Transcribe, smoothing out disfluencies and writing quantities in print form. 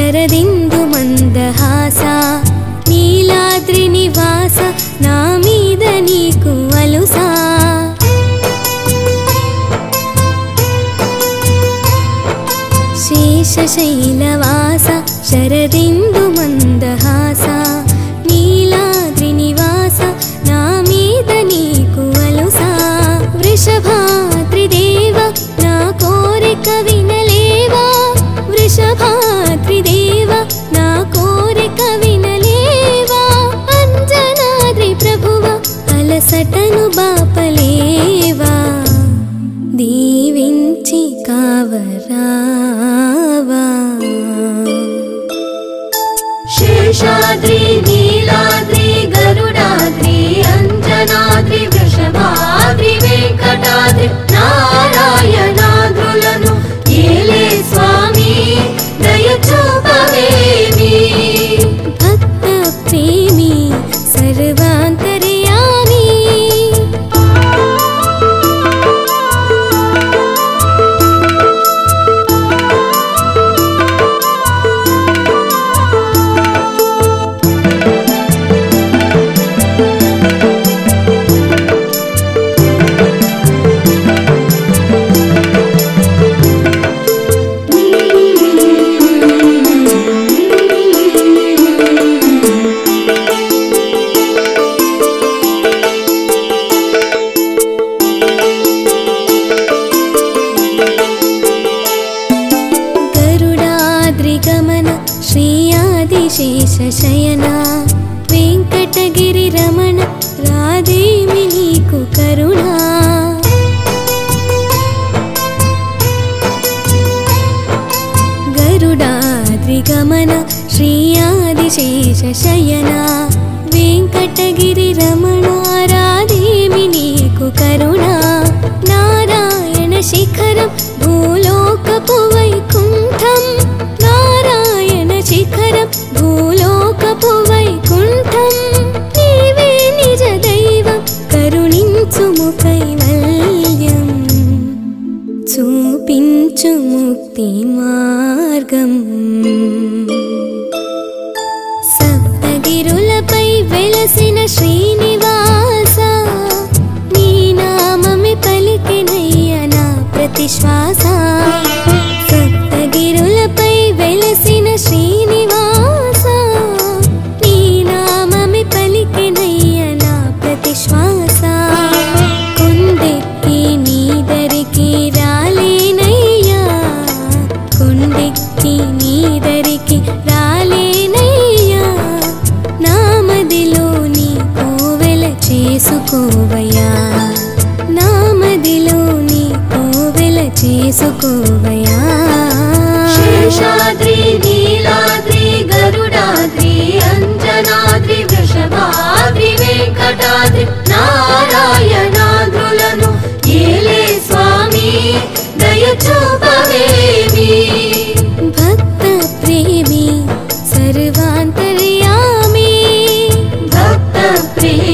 శరదిందు మందహాస నీలాద్రి నివాస నా మీద నీకు అలుసా శేషశైలవాస శరదిందు మందహాస నీలాద్రి నివాస నా మీద నీకు అలుసా వృషభాద్రిదేవ నా కోరిక వినలేవా వృషభాద్రిదేవ నా కోరిక వినలేవా అంజనాద్రి ప్రభువ అలసటను బాపలేవా దీవించి కావరావా శేషాద్రి నీలాద్రి గరుడాద్రి అంజనాద్రి వృషభాద్రి వెంకటాద్రి నారాయణాద్రులను ఏలే స్వామి దయ చూపవేమి భక్త ప్రేమి సర్వాంతర్యామి శేషశయన వెంకటగిరి రమణ రాదేమి నీకు కరుణా గరుడాద్రి గమన శ్రీ ఆదిశేషశయన వెంకటగిరి రమణ రాదేమి నీకు కరుణా నారాయణ శిఖరం భూలోకపు వైకుంఠం నారాయణ శిఖరం భూలోకపు వైకుంఠం నీవే నిజ దైవం కరుణించుము కైవల్యం చూపించు ముక్తి మార్గం సప్తగిరులపై వెలసిన శ్రీనివాస నీ నామమే పలికినయ్య నా ప్రతి శ్వాస సప్తగిరులపై వెలసిన శ్రీనివాస నీ నామమే పలికినయ్య నా ప్రతి శ్వాస కొండెక్కి నీ దరికి రాలేనయ్యా కొండెక్కి నీ దరికి రాలేనయ్యా నామదిలో నీ కోవెల చేసుకోవయ్యా నామదిలో నీ కోవెల చేసుకోవయ్యా శేషాద్రి నీలాద్రి గరుడాద్రి అంజనాద్రి వృషభాద్రి వెంకటాద్రి నారాయణాద్రులను ఏలే స్వామి దయ చూపవేమి భక్త ప్రేమి సర్వాంతర్యామి భక్త ప్రేమి